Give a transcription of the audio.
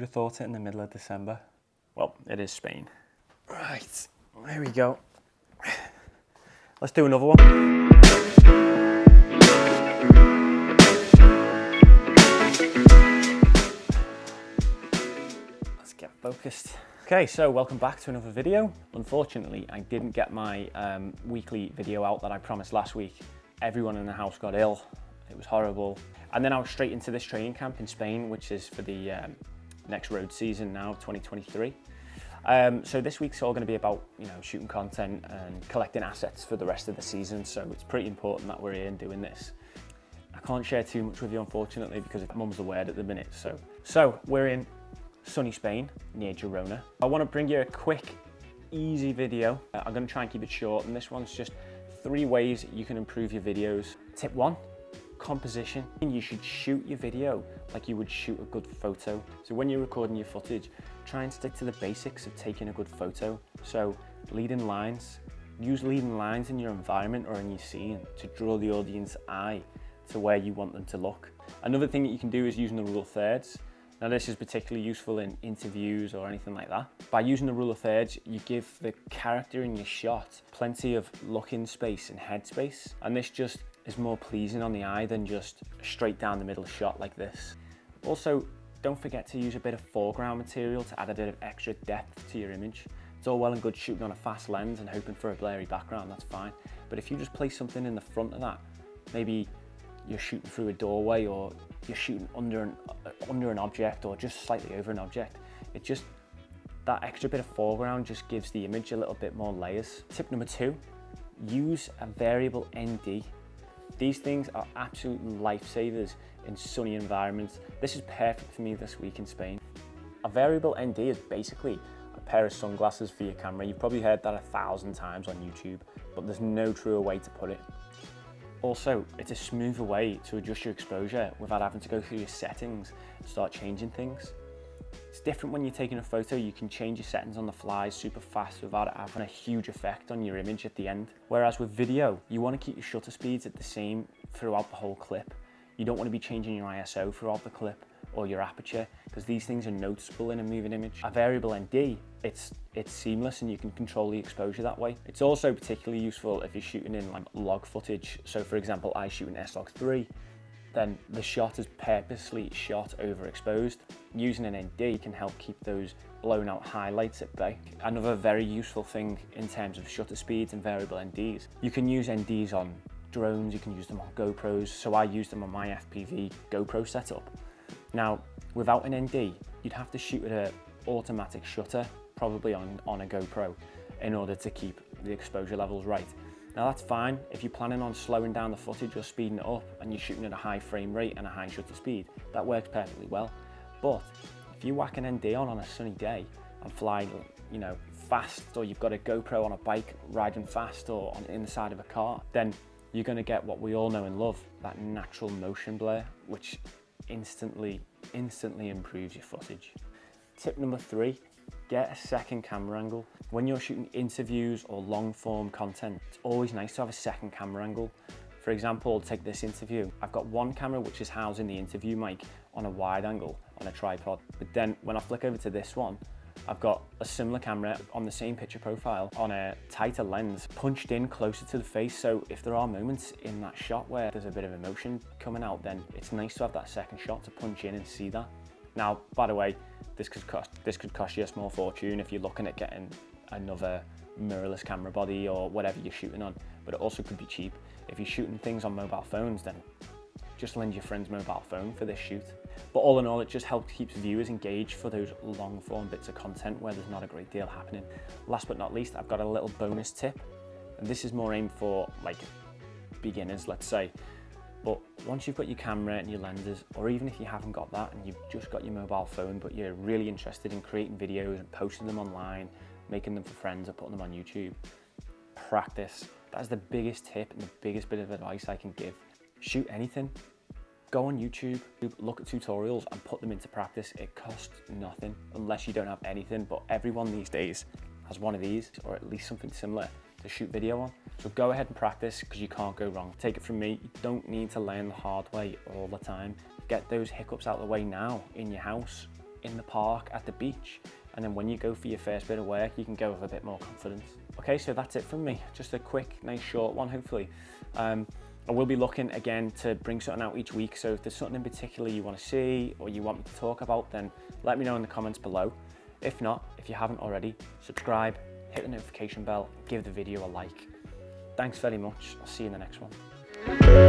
Who'd have thought it in the middle of December? Well, it is Spain. Right, here we go. Let's do another one. Let's get focused. Okay, so welcome back to another video. Unfortunately, I didn't get my weekly video out that I promised last week. Everyone in the house got ill. It was horrible. And then I was straight into this training camp in Spain, which is for the next road season now, 2023. So this week's all going to be about, shooting content and collecting assets for the rest of the season. So it's pretty important that we're here and doing this. I can't share too much with you, unfortunately, because mum's the word at the minute. So we're in sunny Spain near Girona. I want to bring you a quick, easy video. I'm going to try and keep it short, and this one's just 3 ways you can improve your videos. Tip 1. Composition. You should shoot your video like you would shoot a good photo. So when you're recording your footage, try and stick to the basics of taking a good photo. So leading lines, use leading lines in your environment or in your scene to draw the audience eye to where you want them to look. Another thing that you can do is using the rule of thirds. Now this is particularly useful in interviews or anything like that. By using the rule of thirds, you give the character in your shot plenty of look-in space and head space, and this just is more pleasing on the eye than just a straight down the middle shot like this. Also, don't forget to use a bit of foreground material to add a bit of extra depth to your image. It's all well and good shooting on a fast lens and hoping for a blurry background, that's fine. But if you just place something in the front of that, maybe you're shooting through a doorway or you're shooting under an object or just slightly over an object, that extra bit of foreground just gives the image a little bit more layers. Tip number 2, use a variable ND. These things are absolute lifesavers in sunny environments. This is perfect for me this week in Spain. A variable ND is basically a pair of sunglasses for your camera. You've probably heard that 1,000 times on YouTube, but there's no truer way to put it. Also, it's a smoother way to adjust your exposure without having to go through your settings and start changing things. It's different when you're taking a photo. You can change your settings on the fly super fast without it having a huge effect on your image at the end. Whereas with video, you want to keep your shutter speeds at the same throughout the whole clip. You don't want to be changing your ISO throughout the clip or your aperture, because these things are noticeable in a moving image. A variable ND, it's seamless and you can control the exposure that way. It's also particularly useful if you're shooting in like log footage. So for example, I shoot in S-Log3, then the shot is purposely shot overexposed. Using an ND can help keep those blown out highlights at bay. Another very useful thing in terms of shutter speeds and variable NDs. You can use NDs on drones, you can use them on GoPros, so I use them on my FPV GoPro setup. Now, without an ND, you'd have to shoot at an automatic shutter, probably on a GoPro, in order to keep the exposure levels right. Now that's fine if you're planning on slowing down the footage or speeding it up and you're shooting at a high frame rate and a high shutter speed, that works perfectly well. But if you whack an ND on a sunny day and fly, fast, or you've got a GoPro on a bike riding fast or in the side of a car, then you're going to get what we all know and love, that natural motion blur, which instantly improves your footage. Tip number 3, get a second camera angle. When you're shooting interviews or long form content, it's always nice to have a second camera angle. For example, take this interview. I've got one camera which is housing the interview mic on a wide angle on a tripod, but then when I flick over to this one, I've got a similar camera on the same picture profile on a tighter lens punched in closer to the face. So if there are moments in that shot where there's a bit of emotion coming out, then it's nice to have that second shot to punch in and see that. Now, by the way, this could cost you a small fortune if you're looking at getting another mirrorless camera body or whatever you're shooting on, but it also could be cheap. If you're shooting things on mobile phones, then just lend your friend's mobile phone for this shoot. But all in all, it just helps keep viewers engaged for those long form bits of content where there's not a great deal happening. Last but not least, I've got a little bonus tip, and this is more aimed for like beginners, let's say. But once you've got your camera and your lenses, or even if you haven't got that and you've just got your mobile phone, but you're really interested in creating videos and posting them online, making them for friends or putting them on YouTube, practice. That's the biggest tip and the biggest bit of advice I can give. Shoot anything. Go on YouTube, look at tutorials and put them into practice. It costs nothing unless you don't have anything, but everyone these days has one of these or at least something similar to shoot video on. So go ahead and practice because you can't go wrong. Take it from me, you don't need to learn the hard way all the time. Get those hiccups out of the way now in your house in the park, at the beach, and then when you go for your first bit of work, you can go with a bit more confidence. Okay, so that's it from me. Just a quick, nice, short one, hopefully. I will be looking again to bring something out each week, so if there's something in particular you want to see or you want me to talk about, then let me know in the comments below. If not, if you haven't already, subscribe, hit the notification bell, give the video a like. Thanks very much. I'll see you in the next one.